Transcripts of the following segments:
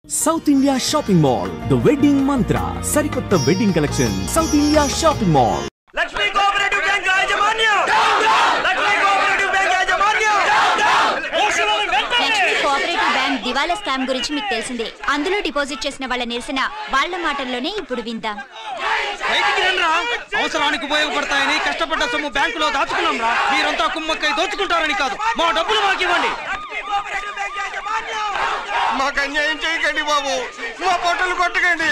South India Shopping Mall, the wedding mantra. Sarikotta wedding collection. South India Shopping Mall. Lakshmi Cooperative Bank Yajamanya. Lakshmi Cooperative Bank Yajamanya. Lakshmi cooperative bank దివాలా scam గురించి మీకు తెలిసిందే. అందులో deposit చేసిన వాళ్ళ నిరసన వాళ్ళ మాటల్లోనే ఇప్పుడు విందాం. అవసరానికి ఉపయోగపడతాయని కష్టపడ్డ సొమ్ము బ్యాంకులో దాచుకున్నాం రా. మీరంతా కుమ్మక్కై దోచుకుంటారని కాదు, మా డబ్బులు మాకు ఇవ్వండి. మాకు అన్యాయం చేయకండి బాబు, మా పొట్టలు కొట్టకండి.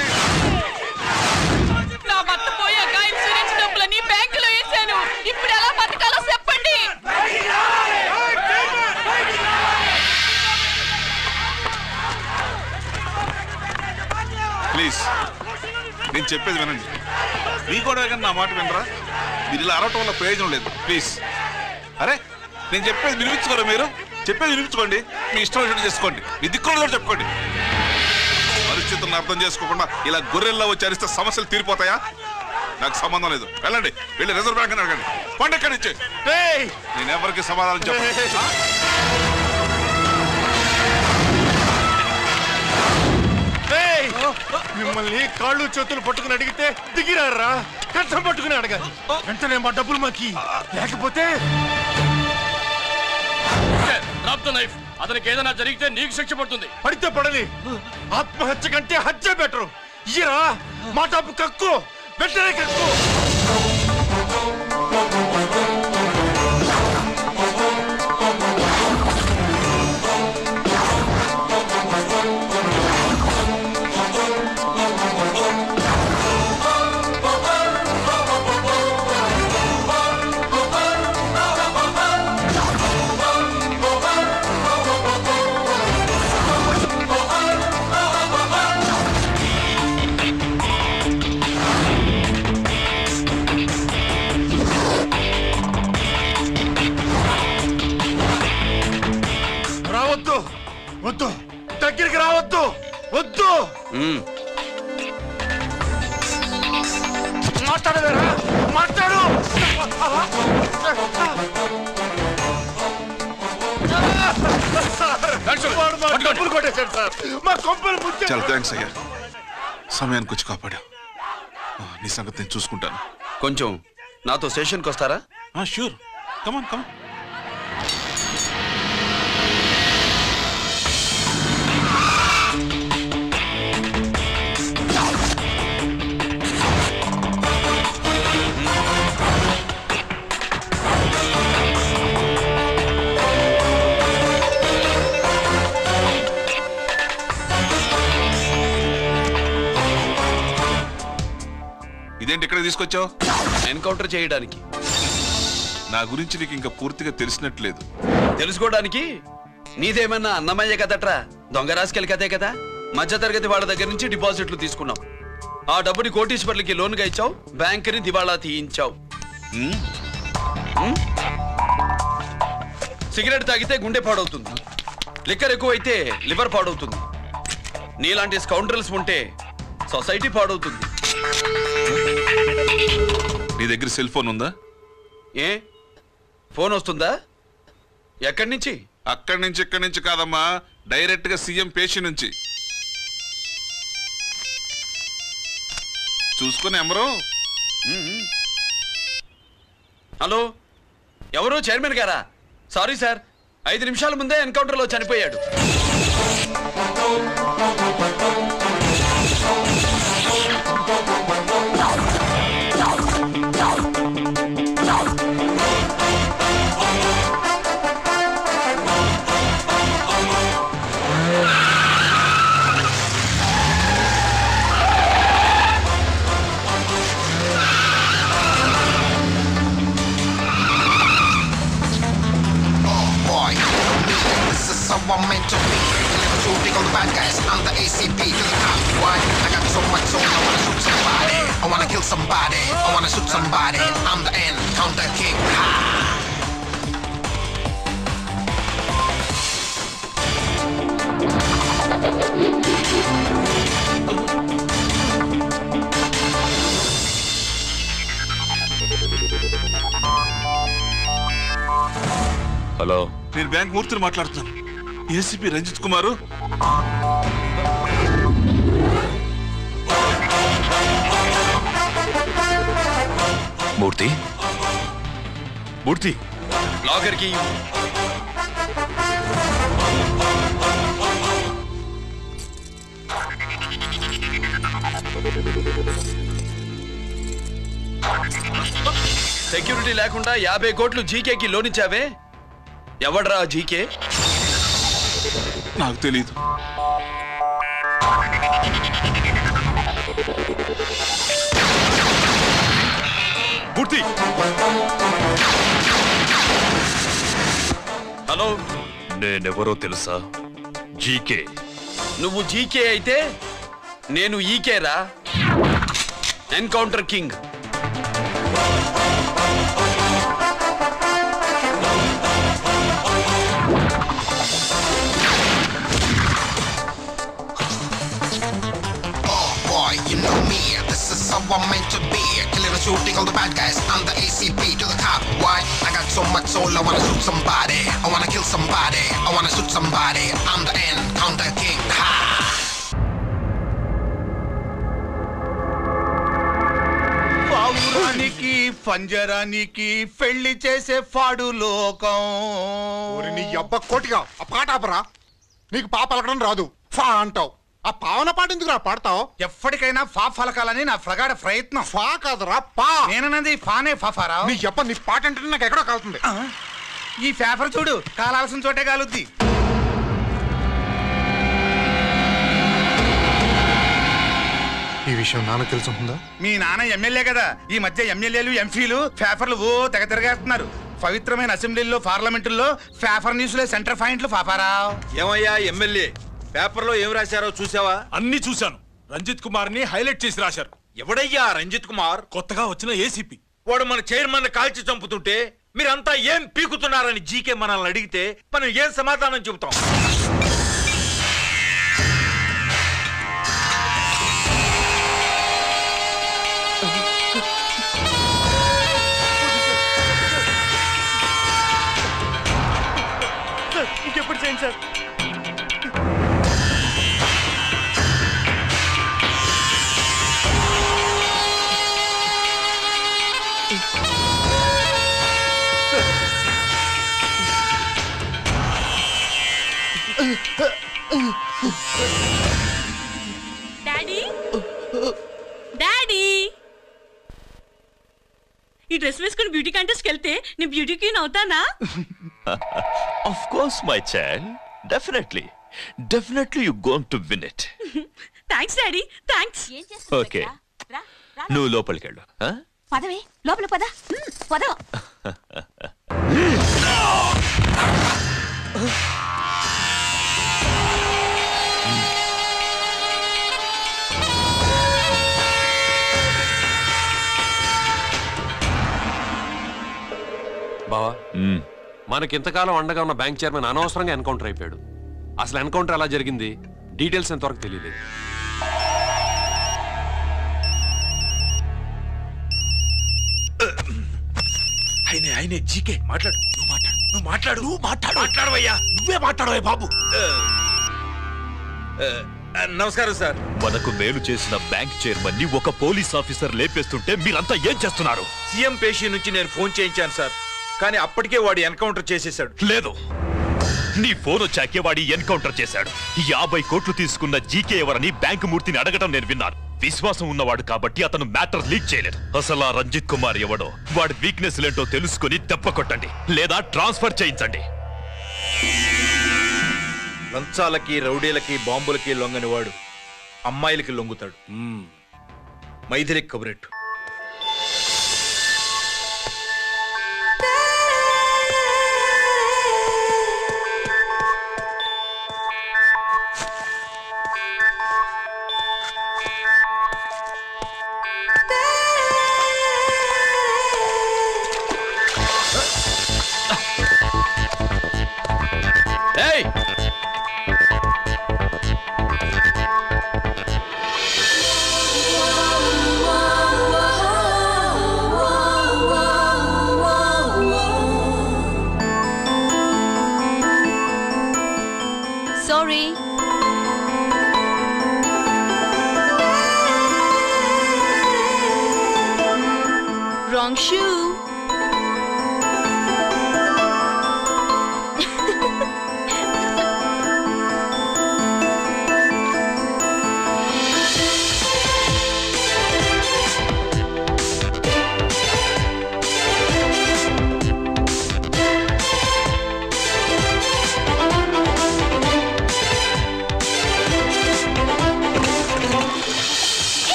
నా భర్త పోయాక ఇన్సూరెన్స్ డబ్బులని బ్యాంకులో వేసాను. ఇప్పుడు ఎలా బతకాలో చెప్పండి. ప్లీజ్ నేను చెప్పేది వినండి. మీ కూడా నా మాట వినరా? మీరు ఇలా అరవటం వల్ల ప్రయోజనం లేదు. ప్లీజ్ అరే నేను చెప్పేది వినిపించుకోరా? మీరు చెప్పేది వినిపించుకోండి, మీ ఇష్టం వచ్చినట్టు చేసుకోండి, మీ దిక్కులో చెప్పుకోండి. పరిస్థితులను అర్థం చేసుకోకుండా ఇలా గొర్రెల్లో వచ్చి అరిస్తే సమస్యలు తీరిపోతాయా? నాకు సంబంధం లేదు. వెళ్ళండి, వెళ్ళి రిజర్వ్ బ్యాంక్ అని అడగండి. పండి ఎక్కడి నుంచి. నేను ఎవరికి సమాధానం చెప్పను. మిమ్మల్ని కాళ్ళు చేతులు పట్టుకుని అడిగితే దిగిరారా? కష్టం పట్టుకుని అడగాలి. వెంటనే మా డబ్బులు మాకి, లేకపోతే అతనికి ఏదైనా జరిగితే నీకు శిక్ష పడుతుంది. పడితే పడని, ఆత్మహత్య కంటే హత్య బెటరు. ఇరా మా డబ్బు కక్కు, వెంటనే కక్కు. వద్దు, దగ్గరికి రావద్దు, వద్దు. మాట్లాడవేరా? మాట్లాడు. డబ్బులు కొట్టేశాడు సార్, మా కొంపలు ముచ్చాడు. చాలా థ్యాంక్స్ అయ్యా, సమయానికి వచ్చి కాపాడావు. నీ సంగతి నేను చూసుకుంటాను. కొంచెం నాతో స్టేషన్కి వస్తారా? షూర్, కమాన్ కమాన్. ఇదేంటి ఇక్కడ తీసుకొచ్చావు? ఎన్కౌంటర్ చేయడానికి. నా గురించి నీకు ఇంకా పూర్తిగా తెలిసినట్లేదు. తెలుసుకోవడానికి నీదేమన్నా అన్నమయ్య కదట్రా, దొంగ రాసుకెళ్ళి కదే కదా. మధ్యతరగతి వాళ్ళ దగ్గర నుంచి డిపాజిట్లు తీసుకున్నావు. ఆ డబ్బుని కోటీశ్వర్లకి లోన్గా ఇచ్చావు, బ్యాంకుని దివాళా తీయించావు. సిగరెట్ తాగితే గుండె పాడవుతుంది, లిక్కర్ ఎక్కువైతే లివర్ పాడవుతుంది. నీలాంటి స్కౌండ్రల్స్ ఉంటే సొసైటీ పాడవుతుంది. నీ దగ్గర సెల్ ఫోన్ ఉందా? ఏ ఫోన్ వస్తుందా? ఎక్కడి నుంచి? అక్కడి నుంచి ఇక్కడి నుంచి కాదమ్మా, డైరెక్ట్ గా సీఎం పేషి నుంచి. చూసుకుని ఎవరు? హలో, ఎవరు? చైర్మన్ గారా? సారీ సార్, 5 నిమిషాల ముందే ఎన్కౌంటర్లో చనిపోయాడు. I'm meant to be. Never too big on the bad guys. I'm the ACP to the top. Why? I got so much soul. I wanna shoot somebody. I wanna kill somebody. I wanna shoot somebody. I'm the end. Counter king. Ha! Hello, నేను bank మూర్తిని మాట్లాడుతున్నాను. ACP Ranjith కుమారు. మూర్తి మూర్తి locker కి security లేకుండా 50 కోట్లు జీకేకి loan ఇచ్చావే, ఎవడ్రా GK? నాకు తెలీదు. మూర్తి hello, నేనెవరో తెలుసా? జీకే. నువ్వు జీకే అయితే నేను ఈకేరా, encounter king. You know me, this is how I'm meant to be. Killing and shooting all the bad guys. I'm the ACP to the top. Why? I got so much soul, I wanna shoot somebody. I wanna kill somebody. I wanna shoot somebody. I'm the encounter king. Ha! పావురానికి పంజరానికి పెళ్లి చేసే ఫాడు లోకం. నీ అబ్బ కోటిగా ఆ పాట ఆపరా. నీకు పాప పలకడం రాదు, ఫా అంటావు. ఆ పావన పాట ఎందుకు రా పాడతావు? ఎప్పటికైనా ఫా ఫలకాలని నా ప్రగాఢ ప్రయత్నం. ఫా కాదురా పా. నేనన్నది ఫానే ఫాఫారా. నీ చెప్ప నీ పాట అంటే నాకు ఎక్కడో కాలుతుంది. ఈ పేపర్ చూడు, కాలాల్సిన చోటే కాలుద్ది. ఈ విషయం నాన్న తెలుసుంటుందా? మీ నాన్న ఎమ్మెల్యే కదా, ఈ మధ్య ఎమ్మెల్యేలు ఎంపీలు పేపర్లు ఓ తెగ తిరగేస్తున్నారు. పవిత్రమైన అసెంబ్లీల్లో పార్లమెంటుల్లో పేపర్ న్యూస్లే సెంటర్ పాయింట్లు పాపారా. ఏమయ్యా ఎమ్మెల్యే, పేపర్లో ఏం రాశారో చూసావా? అన్ని చూశాను. రంజిత్ కుమార్ ని హైలైట్ చేసి రాశారు. ఎవడయ్యా రంజిత్ కుమార్? కొత్తగా వచ్చిన ఏసీపీ. వాడు మన చైర్మన్ కాల్చి చంపుతుంటే మీరంతా ఏం పీకుతున్నారని జీకే మనల్ని అడిగితే మనం ఏం సమాధానం చెబుతాం? ఇంకెప్పుడు చేయండి సార్. డాడీ డాడీ, ఈ డ్రెస్ వేసుకుని బ్యూటీ కాంటెస్ట్కి వెళ్తే నేను బ్యూటీ క్వీన్ అవుతానా? Of course, my child. Definitely. Definitely you're going to win it. Thanks daddy, thanks. Okay. నువ్వు లోపలికి వెళ్ళు. పదవే, లోపల పద. పద. బావా, మనకింతకాలం అండగా ఉన్న బ్యాంక్ చైర్మన్ అనవసరంగా ఎన్కౌంటర్ అయిపోయాడు. అసలు ఎన్కౌంటర్ ఎలా జరిగింది, డీటెయిల్స్ ఎంతవరకు తెలియదు. ఆయనే జీకే. మాట్లాడు, నువ్వు మాట్లాడవయ్యా. నువ్వే మాట్లాడవే బాబు. నమస్కారం సార్. మనకు మేలు చేసిన బ్యాంక్ చైర్మన్ ని ఒక పోలీస్ ఆఫీసర్ లేపేస్తుంటే మీరంతా ఏం చేస్తున్నారు? సీఎం పేషీ నుంచి నేను ఫోన్ చేయించాను సార్, కానీ అప్పటికే వాడు ఎన్కౌంటర్ చేసేశాడు. లేదు, నీ ఫోన్ వచ్చాకే వాడి ఎన్కౌంటర్ చేశాడు. 50 కోట్లు తీసుకున్న జీకే ఎవరని బ్యాంకు మూర్తిని అడగటం నేను విన్నాను. విశ్వాసం ఉన్నవాడు కాబట్టి అతను మ్యాటర్ లీక్ చేయలేదు. అసలు ఆ రంజిత్ కుమార్ ఎవడో, వాడి వీక్నెస్ లేంటో తెలుసుకుని దెబ్బ కొట్టండి, లేదా ట్రాన్స్ఫర్ చేయించండి. లంచాలకి, రౌడీలకి, బాంబులకి లొంగని వాడు అమ్మాయిలకి లొంగుతాడు. మైథిలికి కబురెట్టు. Wrong shoe.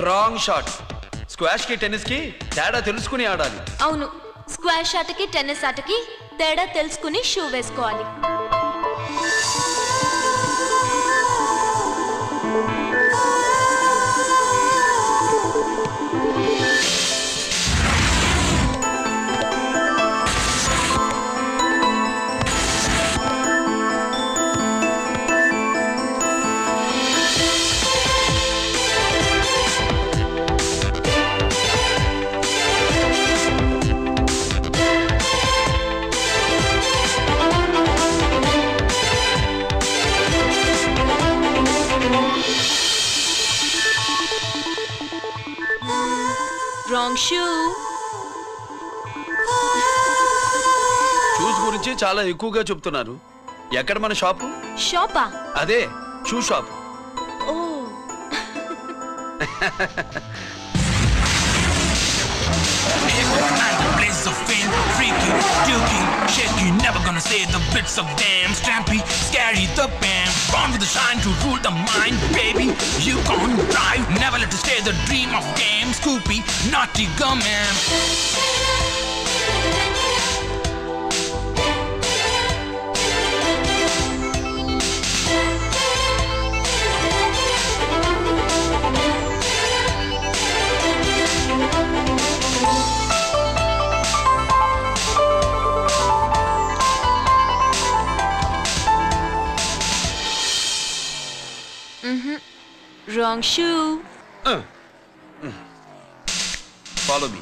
Wrong shot. Squash కి టెన్నిస్ కి తేడా తెలుసుకుని ఆడాలి. అవును, స్క్వాష్ ఆటకి టెన్నిస్ ఆటకి తేడా తెలుసుకుని షూ వేసుకోవాలి. Wrong shoe. షూస్ గురించి చాలా ఎక్కువగా చెప్తున్నారు. ఎక్కడ మన షాపు? షాపా? అదే షూ షాప్. ఓ Blaze of fame, freaky, dukey, shaky, never gonna say the bits of damn stampy, scary the band, born with the shine to rule the mind, baby, you gon' drive, never let it stay the dream of game, Scoopy, naughty gumman. Wrong shoe. Follow me.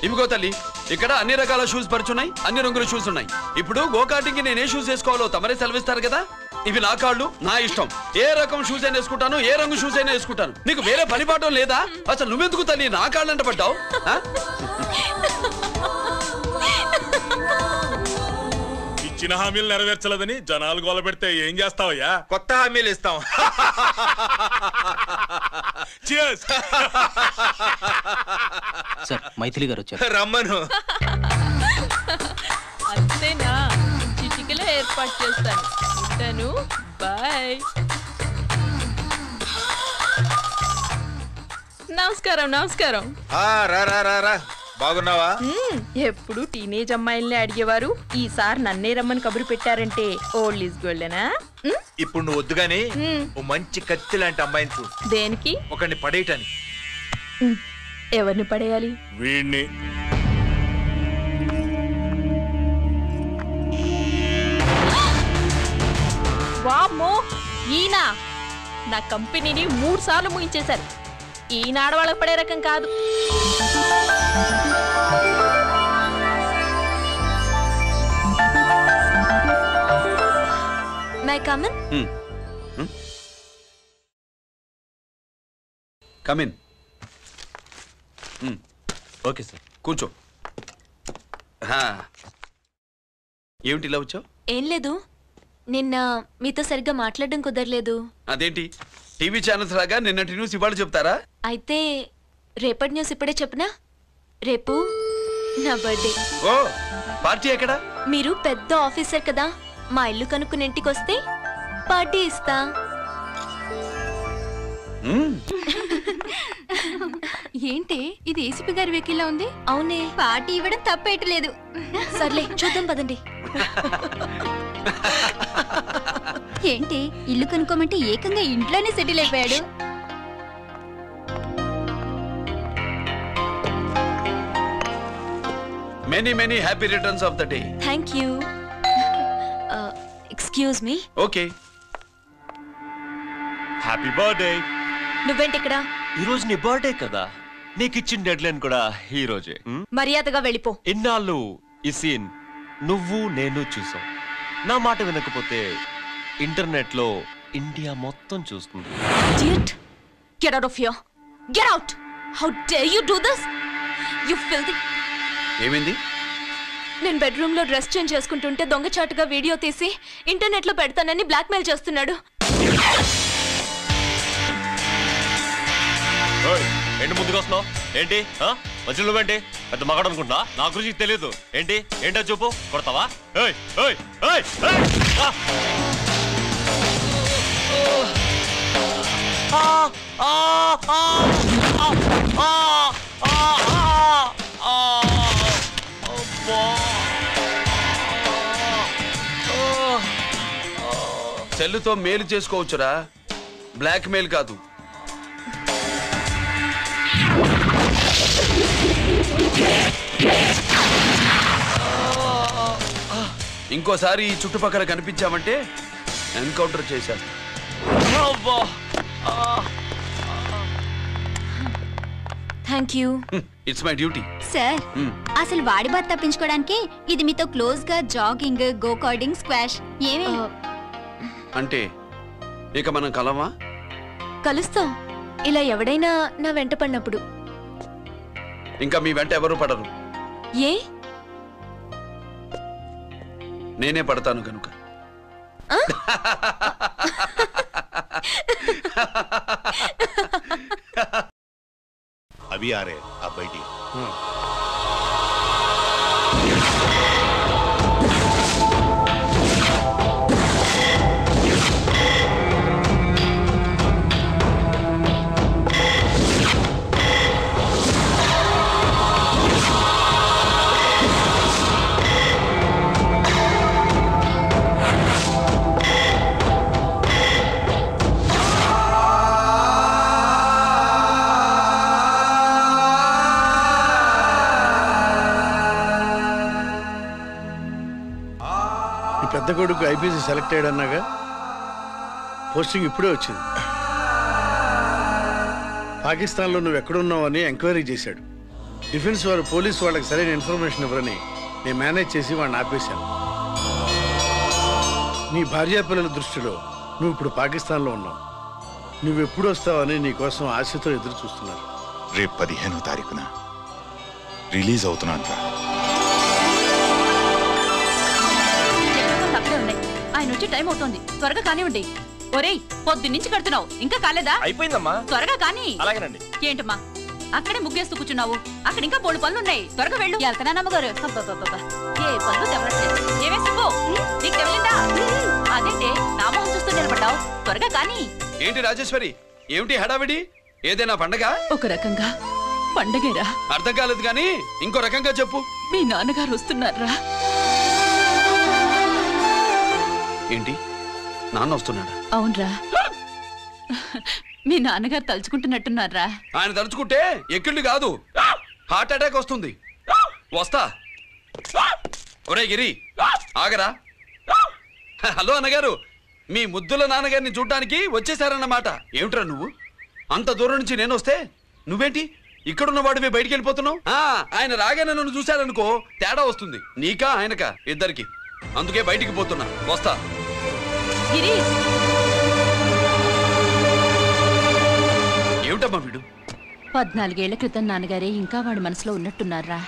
ఇవిగో తల్లి, ఇక్కడ అన్ని రకాల shoes పరుచున్నాయి, అన్ని రంగుల shoes ఉన్నాయి. ఇప్పుడు go-karting కి నేను ఏ షూస్ వేసుకోవాలో తమరే సెలవిస్తారు కదా. ఇవి నా కాళ్ళు, నా ఇష్టం. ఏ రకం షూస్ అయినా వేసుకుంటాను, ఏ రంగు షూస్ అయినా వేసుకుంటాను. నీకు వేరే పని పాఠం లేదా? అసలు నువ్వెందుకు తల్లి నా కాళ్ళంట పడ్డావు? ఇచ్చిన హామీలు నెరవేర్చలేదని జనాలు గోల పెడితే ఏం చేస్తావయ్యా? కొత్త హామీలు ఇస్తాం. సార్, మైథిలి గారు వచ్చారు. రమ్మను. అంతేనా? చిటికలో ఏర్పాటు చేస్తాను. ఉంటాను. బాయ్. నమస్కారం. నమస్కారం. రా రా రా రా. బాగున్నావా? ఎప్పుడు టీనేజ్ అమ్మాయిల్ని అడిగేవారు, ఈసారి నన్నే రమ్మని కబురు పెట్టారంటే ఓల్డ్ ఈజ్ గోల్డెనా? ఇప్పుడు నువ్వు వద్దు గానీ ఓ మంచి కత్తి లాంటి అమ్మాయిని చూడు. దేనికి? ఒకడిని పడేయటానికి. ఎవరిని పడేయాలి? వీణ్ణి. వామ్మో, ఈయన నా కంపెనీని 3 సార్లు ముగించేశారు. ఈయన ఆడవాళ్ళకి పడే రకం కాదు. My come on. Come in. Okay sir, కూర్చో. ఏమిటి ఇలా వచ్చావు? ఏం లేదు, నిన్న మీతో సరిగ్గా మాట్లాడడం కుదరలేదు. అదేంటి టీవీ ఛానల్స్ లాగా నిన్నటి న్యూస్ ఇవాళ చెప్తారా? అయితే రేపటి న్యూస్ ఇప్పుడే చెప్పనా? రేపు నా బర్త్డే. ఓ, పార్టీ ఎక్కడా? మీరు పెద్ద ఆఫీసర్ కదా, మా ఇల్లు కనుక్కుని ఇంటికి వస్తే పార్టీ ఇస్తా. ఏంటి ఇది ఏసీపీ గారి వెహికల్లా ఉంది? అవునే, పార్టీ ఇవ్వడం తప్పేయట్లేదు. సర్లే చూద్దాం పదండి. ఏంటి ఇల్లు కనుక్కోమంటే ఏకంగా ఇంట్లోనే సెటిల్ అయిపోయాడు. Many happy returns of the day. Thank you. Excuse me. Okay. Happy birthday. నువ్వేంటి ఇక్కడ? ఈ రోజు నీ బర్త్డే కదా, నీకు ఇచ్చిన డెడ్ లైన్ కూడా ఈ రోజే. మర్యాదగా వెళ్ళిపో. ఇన్నాళ్ళు ఈ సీన్ నువ్వు నేను చూసాం. నా మాట వినకపోతే ఇంటర్నెట్ లో ఇండియా మొత్తం చూస్తుంది. Idiot! Get out of here! Get out! How dare you do this? You filthy! ఏమైంది? నేను బెడ్రూమ్ లో డ్రెస్ చేంజ్ చేసుకుంటుంటే దొంగచాటుగా వీడియో తీసి ఇంటర్నెట్ లో పెడతానని బ్లాక్మెయిల్ చేస్తున్నాడు. ఏంటి ముందుకు వస్తున్నావు? ఏంటి మధ్యలో ఏంటి? పెద్ద మగాడు అనుకుంటా, నా గురించి తెలియదు. ఏంటి ఏంటో చూపు, కొడతావా? సెల్లుతో మేలు చేసుకోవచ్చురా, బ్లాక్ మెయిల్ కాదు. ఇంకోసారి ఈ చుట్టుపక్కల కనిపించామంటే ఎన్కౌంటర్ చేశాను. Thank you. It's my duty. Sir, అసలు వాడి బాధ తప్పించుకోవడానికి ఇది మీతో క్లోజ్ గా జాగింగ్, గో కార్డింగ్, స్క్వాష్ ఏమే అంటే ఇక మనం కలవా? కలుస్తాం, ఇలా ఎవడైనా నా వెంట పడినప్పుడు. ఇంకా మీ వెంట ఎవరు పడరు. ఏ? నేనే పడతాను కనుక. अभी आ रहे आप बैठिए। పెద్ద కొడుకు ఐపీసీ సెలెక్ట్ అయ్యాడన్నాగా, పోస్టింగ్ ఇప్పుడే వచ్చింది. పాకిస్తాన్లో నువ్వు ఎక్కడున్నావు అని ఎంక్వైరీ చేశాడు. డిఫెన్స్ వారు పోలీసు వాళ్ళకి సరైన ఇన్ఫర్మేషన్ ఇవ్వరని నేను మేనేజ్ చేసి వాడిని ఆపేశాను. నీ భార్యా పిల్లల దృష్టిలో నువ్వు ఇప్పుడు పాకిస్తాన్లో ఉన్నావు. నువ్వు ఎప్పుడు వస్తావని నీ కోసం ఆశతో ఎదురు చూస్తున్నారు. రేపు 15వ తారీఖున రిలీజ్ అవుతున్నాను. ఆయన వచ్చి టైం అవుతుంది, త్వరగా కానివ్వండి. ఒరేయ్, పొద్దున్నుంచి కడుతున్నావు, ఇంకా కాలేదా? అయిపోయిందమ్మా, త్వరగా కానీ. అలాగేనండి. ఏంటమ్మా అక్కడే ముగ్గేస్తూ కూర్చున్నావు? అక్కడ ఇంకా బోళ్ళు పనులు ఉన్నాయి, త్వరగా వెళ్ళు. వెళ్తానా నమ్మగారు? ఏ పనులు తెవలట్లేదు. ఏమే సుబ్బు, నీకు తెవలిందా? అదేంటే నా మొహం చూస్తూ నిలబడ్డావు, త్వరగా కానీ. ఏంటి రాజేశ్వరి, ఏమిటి హడావిడి? ఏదైనా పండగ? ఒక రకంగా పండగేరా. అర్థం కాలేదు కానీ ఇంకో రకంగా చెప్పు. మీ నాన్నగారు వస్తున్నారా? ఏంటి, నాన్న వస్తున్నాడా? అవునరా, మీ నాన్నగారు తలుచుకుంటున్నట్టున్నారా? ఆయన తలుచుకుంటే ఎక్కిళ్ళు కాదు, హార్ట్ అటాక్ వస్తుంది. వస్తా. ఒరే గిరి ఆగరా. హలో అన్నగారు, మీ ముద్దుల నాన్నగారిని చూడ్డానికి వచ్చేసారన్నమాట. ఏమిట్రా నువ్వు? అంత దూరం నుంచి నేను వస్తే నువ్వేంటి ఇక్కడున్న వాడివి బయటికి వెళ్ళిపోతున్నావు? ఆయన రాగానే నన్ను చూశారనుకో తేడా వస్తుంది, నీకా ఆయనకా ఇద్దరికి. అందుకే బయటికి పోతున్నా. వస్తా. ఏమిటమ్మా వీడు? 14 ఏళ్ల క్రితం నాన్నగారే ఇంకా వాడి మనసులో ఉన్నట్టున్నారా?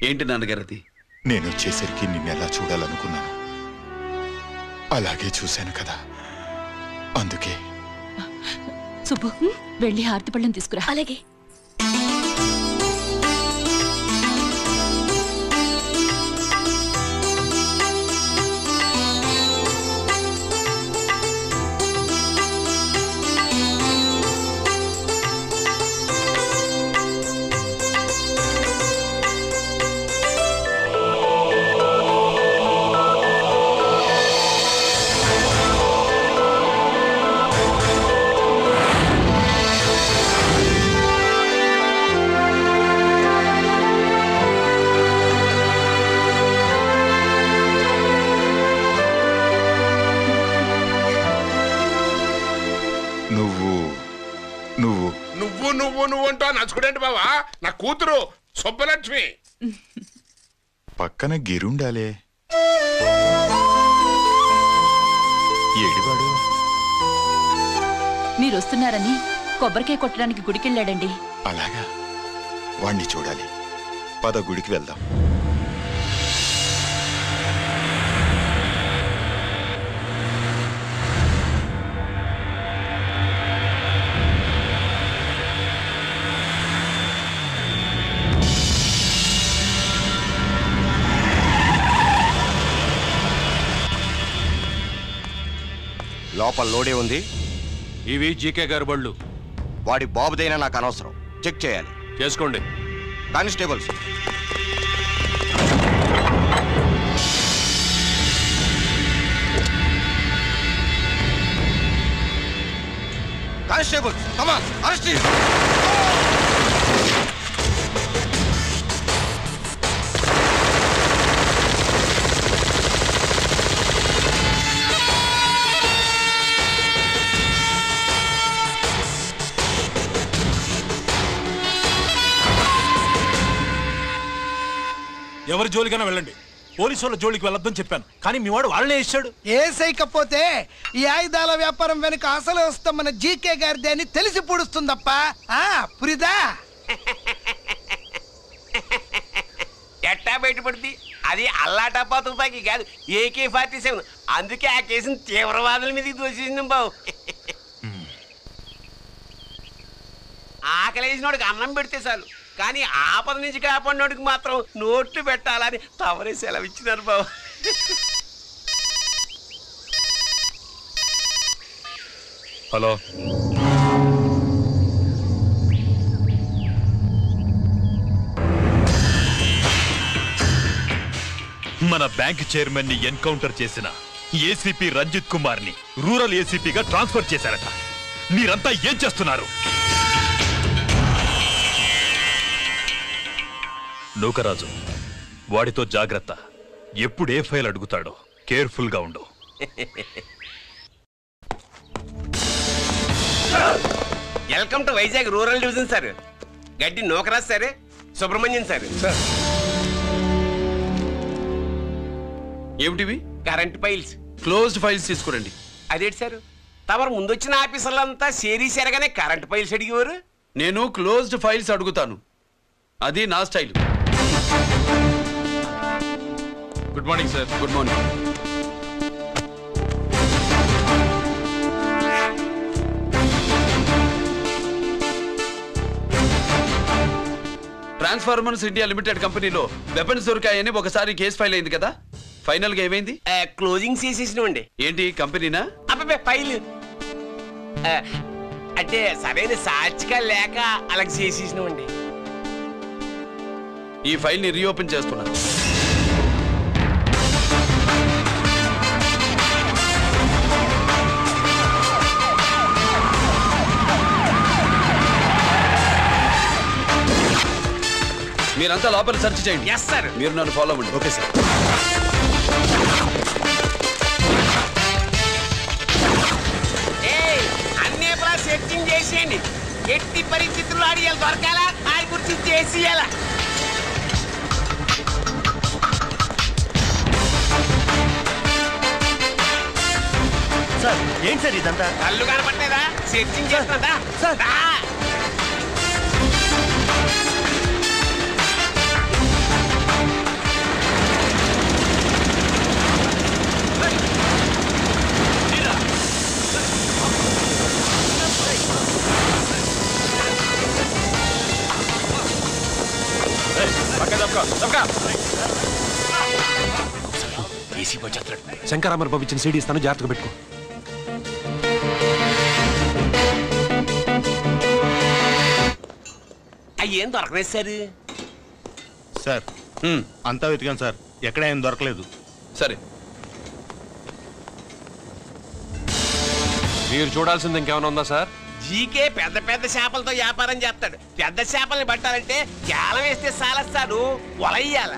ఏంటి నాన్నగారు అది? నేను వచ్చేసరికి నిన్నెలా చూడాలనుకున్నాను అలాగే చూశాను కదా, అందుకే. సుబ్బు, వెళ్ళి హారతి పళ్ళం తీసుకురా. అలాగే. నువ్వు అంటా నచ్చుకునేంటి బావా? నా కూతురు సుబ్బలక్ష్మి. పక్కన గిరుండాలే. ఏడివాడు? మీరు వస్తున్నారని కొబ్బరికాయ కొట్టడానికి గుడికెళ్ళాడండి. అలాగా? వాణ్ణి చూడాలి. పద గుడికి వెళ్దాం. లోపల లోడే ఉంది. ఇవి జీకే గారి బళ్ళు. వాడి బాబుదైనా నాకు అనవసరం. చెక్ చేయాలి. చేసుకోండి. Constables, constables, come on, arrest him. ఎవరి జోలికైనా వెళ్ళండి, పోలీసు వాళ్ళ జోలికి వెళ్ళొద్దని చెప్పాను, కానీ మీ వాడు వాళ్ళనే ఇచ్చాడు. ఏసైకపోతే ఈ ఆయుధాల వ్యాపారం వెనుక అసలు వస్తాం మన జీకే గారిదే అని తెలిసి పూడుస్తుందప్ప. పురిదా ఎట్టా బయటపడుతుంది? అది అల్లాటప్పా తుపాకి కాదు, AK-47. అందుకే ఆ కేసుని తీవ్రవాదుల మీదకి దోషింది బావు. ఆకలేసినోడికి అన్నం పెడితే చాలు, కానీ ఆపద నుంచి కాపాడినోడికి మాత్రం నోట్లు పెట్టాలని తవరే సెలవు ఇచ్చినారు బాబు. హలో, మన బ్యాంక్ చైర్మన్ ని ఎన్కౌంటర్ చేసిన ఏసీపీ రంజిత్ కుమార్ ని రూరల్ ఏసీపీగా ట్రాన్స్ఫర్ చేశారట. మీరంతా ఏం చేస్తున్నారు? నూకరాజు, వాడితో జాగ్రత్త. ఎప్పుడు ఏ ఫైల్ అడుగుతాడో కేర్ఫుల్ గా ఉండు. Welcome to Vizag rural division sir. Gaddi Nookaraj sir, Subrahmanyam sir. ఏమిటివి? Current files. క్లోజ్డ్ ఫైల్స్ తీసుకురండి. అదేంటి సార్, తమరు ముందొచ్చిన ఆఫీసర్లంతా సేరీ సేరగానే కరెంట్ ఫైల్స్ అడిగేవారు. నేను క్లోజ్డ్ ఫైల్స్ అడుగుతాను. అది నా style. Good morning sir. Good morning. Transformers India limited కంపెనీలో వెపన్స్ దొరికాయని ఒకసారి కేసు ఫైల్ అయింది కదా, ఫైనల్ గా ఏమైంది? క్లోజింగ్ చేసేసినండి. ఏంటి కంపెనీనా? అబ్బాయి ఫైల్ అంటే సరైన సాక్షిగా లేక అలా చేసేసినండి. ఈ ఫైల్ ని రీఓపెన్ చేస్తున్నా. మీరంతా లోపల సెర్చ్ చేయండి. Yes sir. మీరు నన్ను ఫాలో అవ్వండి. Okay sir. అన్ని సెర్చింగ్ చేసేయండి. ఎట్టి పరిస్థితుల్లో ఆడియాలు దొరకాలా, ఆడి గురించి చేసేయాలా. సార్ ఏంటి సార్ ఇదంతా? కళ్ళు కనపట్టలేదా? సెర్చింగ్ చేస్తుందా సార్? శంకరామర్ పంపించిన సీడీ ఇస్తాను, జాగ్రత్తగా పెట్టుకో. అయ్యేం దొరకలేదు సార్. సార్ అంతా వెతికాను సార్, ఎక్కడ ఏం దొరకలేదు. సరే, మీరు చూడాల్సింది ఇంకేమైనా ఉందా సార్? జీకే పెద్ద పెద్ద చేపలతో వ్యాపారం చేస్తాడు. పెద్ద చేపల్ని పట్టాలంటే కేలం వేస్తే సాలస్తాడు, వలయ్యాల.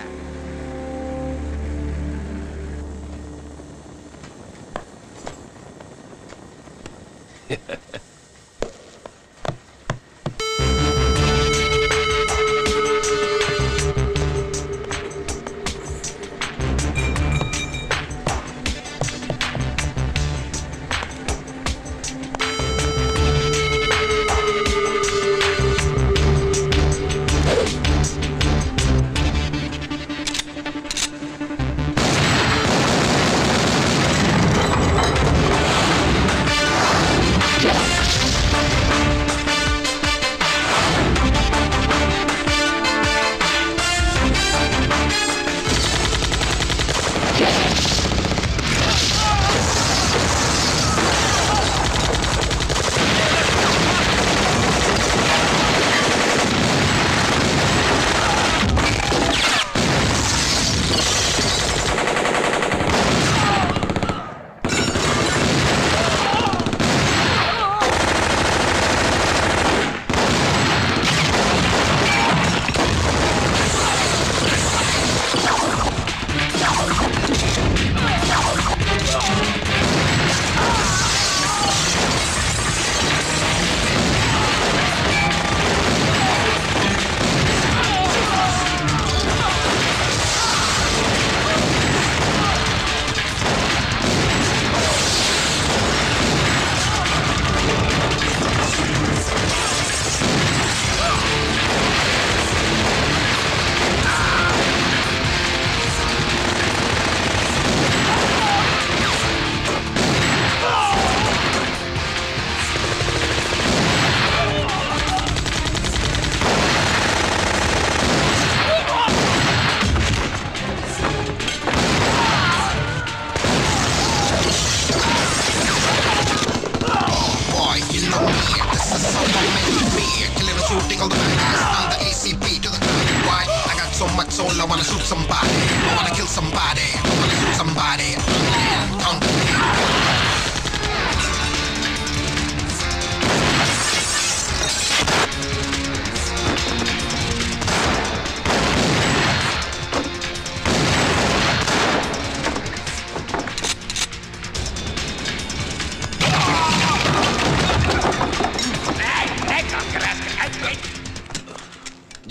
soul, I wanna shoot somebody, I wanna kill somebody, I wanna shoot somebody.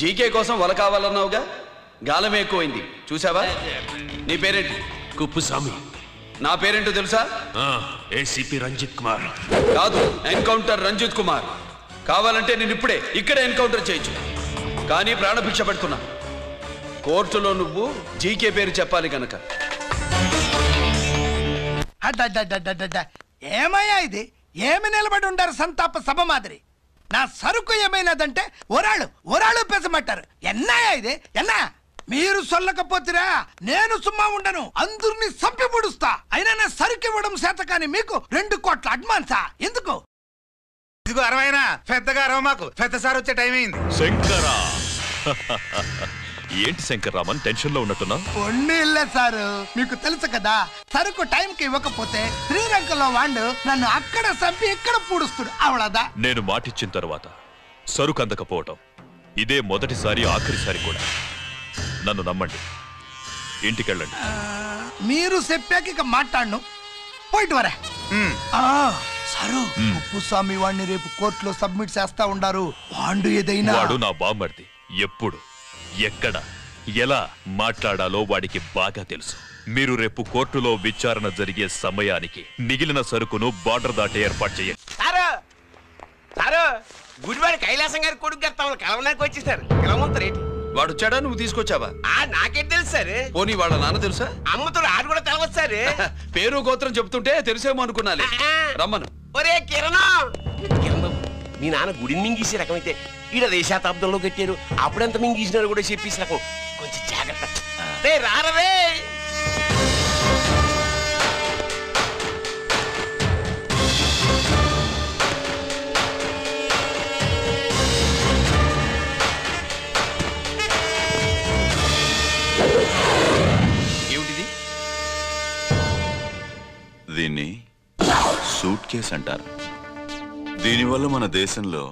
GK కోసం వల కావాలన్నావుగా, గాలం ఎక్కువైంది చూసావా? నీ పేరేంటి? కుప్పుస్వామి. నా పేరేంటో తెలుసా? ఏసీపీ రంజిత్ కుమార్. కాదు, ఎన్కౌంటర్ రంజిత్ కుమార్. కావాలంటే నేను ఇప్పుడే ఇక్కడే ఎన్కౌంటర్ చేయొచ్చు. కానీ ప్రాణభిక్ష పెడుతున్నా. కోర్టులో నువ్వు జీకే పేరు చెప్పాలి కనుక. ఏమయ్యా ఇది? ఏమి నిలబడి ఉంటారు సంతాప సభ మాదిరి? నా సరుకు ఏమైనదంటే ఒరాళ్ళు పెసమంటారు. ఎన్నాయా ఇది? ఎన్నా మీరు సొల్లకపోతురా నేను సుమ్మా ఉండను, అందరినీ సంపి పుడుస్తా. అయినా నా సరుకు ఇవ్వడం చేత కానీ మీకు 2 కోట్ల అడ్వాన్సా? ఎందుకు? ఇదిగో 60 పెద్దగా అరవ, మాకు పెద్ద సార్ వచ్చే టైం అయింది. శంకరా ఏంటి శంకర్రామన్ టెన్షన్ లో ఉన్నట్టున్నా? ఇల్లే సారు, మీకు తెలుసు కదా, సరుకు టైంకి ఇవ్వకపోతే శ్రీలంకలో వాడు నన్ను అక్కడ చంపి ఇక్కడ పూడుస్తుడు. అవడదా? నేను మాటిచ్చిన తర్వాత సరుకు అందకపోవటం ఇదే మొదటిసారి, ఆఖరిసారి కూడా. నన్ను నమ్మండి, ఇంటికెళ్ళండి. మీరు చెప్పాక ఇక మాట్లాడను. పోయిట్ వరా. సరు ఉప్పుస్వామి వాడిని రేపు కోర్టులో సబ్మిట్ చేస్తా ఉండారు. వాడు ఏదైనా వాడు నా బామ్మర్ది. ఎప్పుడు ఎక్కడ ఎలా మాట్లాడాలో వాడికి బాగా తెలుసు. మీరు రేపు కోర్టులో విచారణ జరిగే సమయానికి మిగిలిన సరుకును బార్డర్ దాటే ఏర్పాటు చేయండి. గుడివాడి కైలాసం గారి కొడుకు గారు తమను కలవడానికి వచ్చేసారు. కిలమంతరేంటి? వాడు వచ్చాడా, నువ్వు తీసుకొచ్చావా? నాకేం తెలుసు సార్. పోనీ వాళ్ళ నాన్న తెలుసా? అమ్మతో ఆడు కూడా తెలవచ్చు సార్. పేరు గోత్రం చెప్తుంటే తెలిసేమో అనుకున్నాలే. రమ్మను. ఒరే కిరణ్ బాబు, మీ నాన్న గుడిని మింగేసే రకమైతే ఈడ దేశాతాబ్దంలో కట్టారు. అప్పుడెంత మింగేసినారు కూడా చెప్పేసి రకం. కొంచెం జాగ్రత్త. రారవే. ఏమిటిది? దీన్ని సూట్ కేస్ అంటారు. దీనివల్ల మన దేశంలో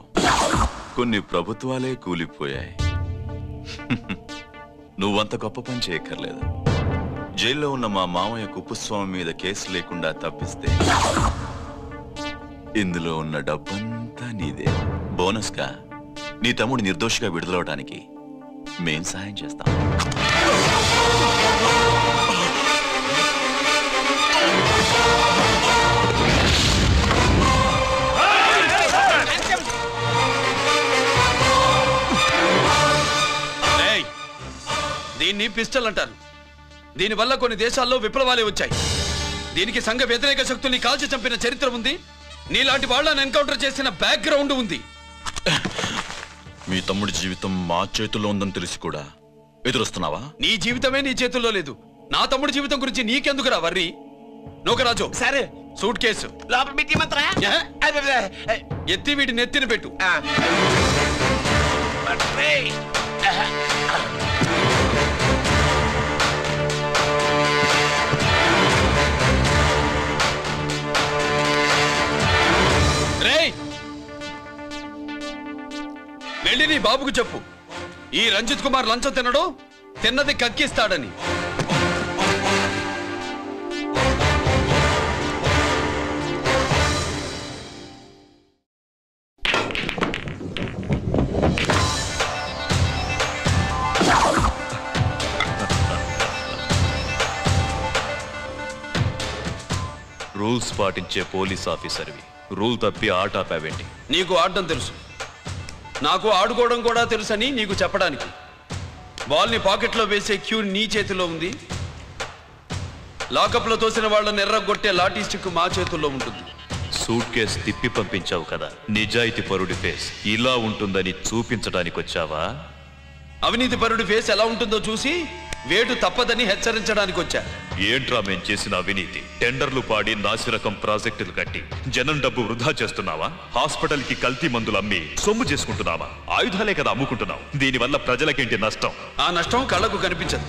కొన్ని ప్రభుత్వాలే కూలిపోయాయి. నువ్వంత గొప్ప పని చేయక్కర్లేదు. జైల్లో ఉన్న మా మామయ్య కుప్పుస్వామి మీద కేసు లేకుండా తప్పిస్తే ఇందులో ఉన్న డబ్బంతా నీదే. బోనస్గా నీ తమ్ముడు నిర్దోషిగా విడుదలవడానికి మేం సహాయం చేస్తాం. దీన్ని పిస్టల్ అంటారు. దీనివల్ల కొన్ని దేశాల్లో విప్లవాలే వచ్చాయి. దీనికి సంఘ వ్యతిరేక శక్తుల్ని కాల్చి చంపిన చరిత్ర ఉంది. నీలాంటి వాళ్ళని ఎన్కౌంటర్ చేసిన బ్యాక్గ్రౌండ్ ఉంది. మీ తమ్ముడి జీవితం మా చేతుల్లో ఉందని తెలిసి కూడా ఎదురొస్తున్నావా? నీ జీవితమే నీ చేతుల్లో లేదు. నా తమ్ముడి జీవితం గురించి నీకెందుకురా వర్రి? నోకరాజు, సరే సూట్ కేసు లోపల పెట్టి మంత్రా ఎత్తి వీటి నెత్తిన పెట్టు. వెళ్ళి నీ బాబుకు చెప్పు, ఈ రంజిత్ కుమార్ లంచం తినడు, తిన్నది కక్కిస్తాడని. రూల్స్ పాటించే పోలీస్ ఆఫీసర్వి రూల్ తప్పి ఆట ఆపావేంటి? నీకు ఆడడం తెలుసు, నాకు ఆడుకోవడం కూడా తెలుసని నీకు చెప్పడానికి. బాల్ని పాకెట్లో వేసే క్యూ నీ చేతిలో ఉంది. లాకప్లో తోసిన వాళ్ళని ఎర్రగొట్టే లాఠీ స్టిక్ మా చేతుల్లో ఉంటుంది. సూట్ కేసు తిప్పి పంపించావు కదా, నిజాయితీ పరుడి ఫేస్ ఇలా ఉంటుందని చూపించడానికి వచ్చావా? అవినీతి పరుడి ఫేస్ ఎలా ఉంటుందో చూసి వేటు తప్పదని హెచ్చరించడానికి వచ్చా. ఏంట్రా మేం చేసిన అవినీతి? టెండర్లు పాడి నాసిరకం ప్రాజెక్టులు కట్టి జనం డబ్బు వృధా చేస్తున్నావా? హాస్పిటల్ కి కల్తీ మందులు అమ్మి సొమ్ము చేసుకుంటున్నావా? ఆయుధాలే కదా అమ్ముకుంటున్నావు. దీనివల్ల ప్రజలకేంటి నష్టం? ఆ నష్టం కళ్ళకు కనిపించదు.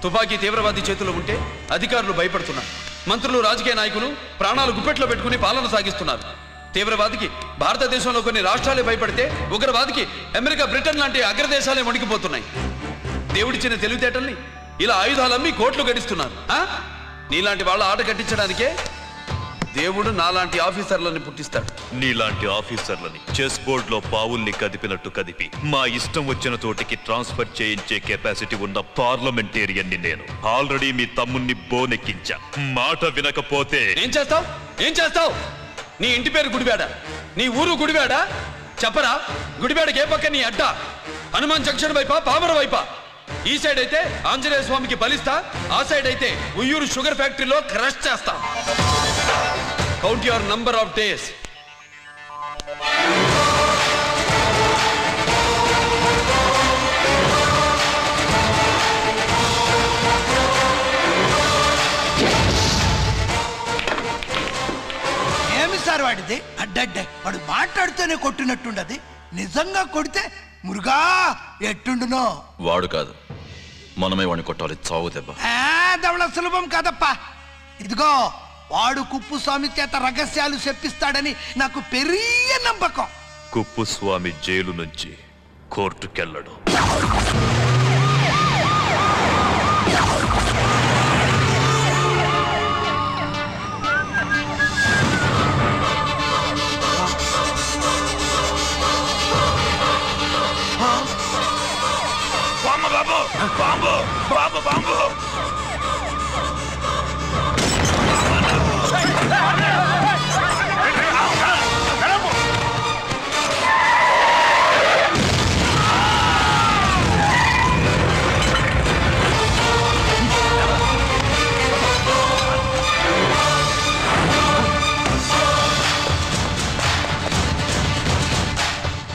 తుపాకీ తీవ్రవాది చేతిలో ఉంటే అధికారులు భయపడుతున్నారు. మంత్రులు, రాజకీయ నాయకులు ప్రాణాలు గుప్పెట్లో పెట్టుకుని పాలన సాగిస్తున్నారు. తీవ్రవాదికి భారతదేశంలో కొన్ని రాష్ట్రాలే భయపడితే ఉగ్రవాదికి అమెరికా, బ్రిటన్ లాంటి అగ్రదేశాలే వణికిపోతున్నాయి. దేవుడిచ్చిన తెలివితేటల్ని ఇలా ఆయుధాలమ్మి కోట్లు గడిస్తున్నారు. నీలాంటి వాళ్ళ ఆట కట్టించడానికే దేవుడు నాలాంటి ఆఫీసర్లని పుట్టిస్తాడు. నీలాంటి ఆఫీసర్లని చెస్ బోర్డ్ లో పావుల్ని కదిపినట్టు కదిపి మా ఇష్టం వచ్చిన చోటికి ట్రాన్స్ఫర్ చేయించే కెపాసిటీ ఉన్న పార్లమెంటేరియన్ ని నేను. ఆల్రెడీ మీ తమ్ముణ్ణి బోనెక్కించా. మాట వినకపోతే ఏం చేస్తావు? నీ ఇంటి పేరు గుడివాడ, నీ ఊరు గుడివాడ, చెప్పరా గుడిబేడకి ఏ పక్క నీ అడ్డ హనుమాన్ జంక్షన్ వైపా పామర వైపా ఈ సైడ్ అయితే ఆంజనేయ స్వామికి బలిస్తా ఆ సైడ్ అయితే ఉయ్యూరు షుగర్ ఫ్యాక్టరీలో క్రష్ చేస్తా count your number of days ఏమి సార్ వాడిది అడ్డడ్డే వాడు మాట్లాడుతూనే కొట్టినట్టుండది నిజంగా కొడితే మురుగా ఎట్టుండునో వాడు కాదు మనమే వాడిని కొట్టాలి చావు దెబ్బ దవళ సులభం కాదప్పా ఇదిగో వాడు కుప్పుస్వామి చేత రహస్యాలు చెప్పిస్తాడని నాకు పెరియ నమ్మకం కుప్పుస్వామి జైలు నుంచి కోర్టుకెళ్ళడు bomb bomb bomb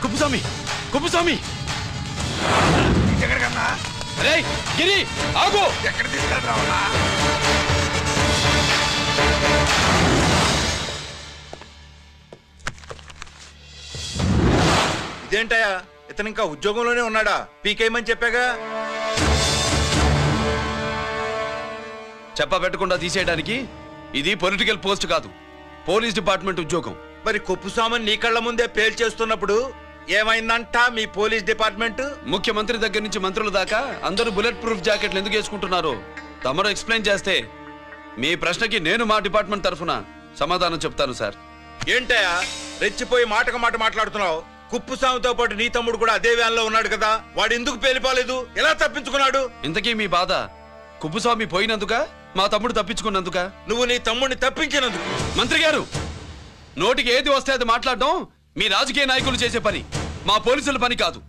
Kuppuswamy Kuppuswamy ఎక్కడికన్నా రే గిరి ఆగు ఎక్కడ తీసుకెళ్తావన్నా ఇదేంటయ్యా ఇతను ఇంకా ఉద్యోగంలోనే ఉన్నాడా పీకేయమని చెప్పాగా చెప్ప పెట్టకుండా తీసేయడానికి ఇది పొలిటికల్ పోస్ట్ కాదు పోలీస్ డిపార్ట్మెంట్ ఉద్యోగం మరి కుప్పుస్వామిని నీ కళ్ళ ముందే పేల్చేస్తున్నప్పుడు ఏమైందంట మీ పోలీస్ డిపార్ట్మెంట్ ముఖ్యమంత్రి దగ్గర నుంచి మంత్రుల దాకా అందరూ బుల్లెట్ ప్రూఫ్ జాకెట్లు ఎందుకు వేసుకుంటున్నారు తమరు ఎక్స్ప్లెయిన్ చేస్తే మీ ప్రశ్నకి నేను మా డిపార్ట్మెంట్ తరఫున సమాధానం చెప్తాను సార్. ఏంటయ్యా రెచ్చిపోయి మాటకు మాట మాట్లాడుతున్నావు? కుప్పుస్వామితో పాటు నీ తమ్ముడు కూడా అదే వ్యాన్లో ఉన్నాడు కదా, వాడు ఎందుకు పేలిపోలేదు? ఎలా తప్పించుకున్నాడు? ఇంతకీ మీ బాధ కుప్పుస్వామి పోయినందుక మా తమ్ముడు తప్పించుకున్నందుక? నువ్వు నీ తమ్ముడిని తప్పించినందుకు. మంత్రి గారు, నోటికి ఏది వస్తే అది మాట్లాడడం మీ రాజకీయ నాయకులు చేసే పని, మా పోలీసుల పని కాదు.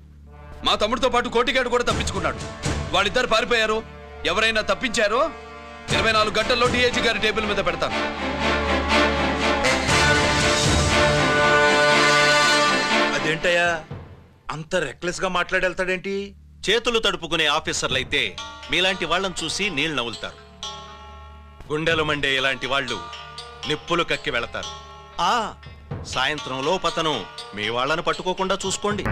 మా తమ్ముడితో పాటు కోటిగాడు కూడా తప్పించుకున్నాడు. వాళ్ళిద్దరు పారిపోయారు. ఎవరైనా తప్పించారో 24 గంటల్లో డిఐజీ గారి టేబుల్ మీద పెడతాను. అదేంటయ్యా అంత రెక్లెస్ గా మాట్లాడేళ్తాడేంటి? చేతులు తడుపుకునే ఆఫీసర్లైతే మీలాంటి వాళ్ళని చూసి నీళ్ళు నవ్వులుతారు. గుండెలు మండే ఇలాంటి వాళ్ళు నిప్పులు కక్కి వెళతారు. సాయంత్రం లోపతను మీ వాళ్ళను పట్టుకోకుండా చూసుకోండి.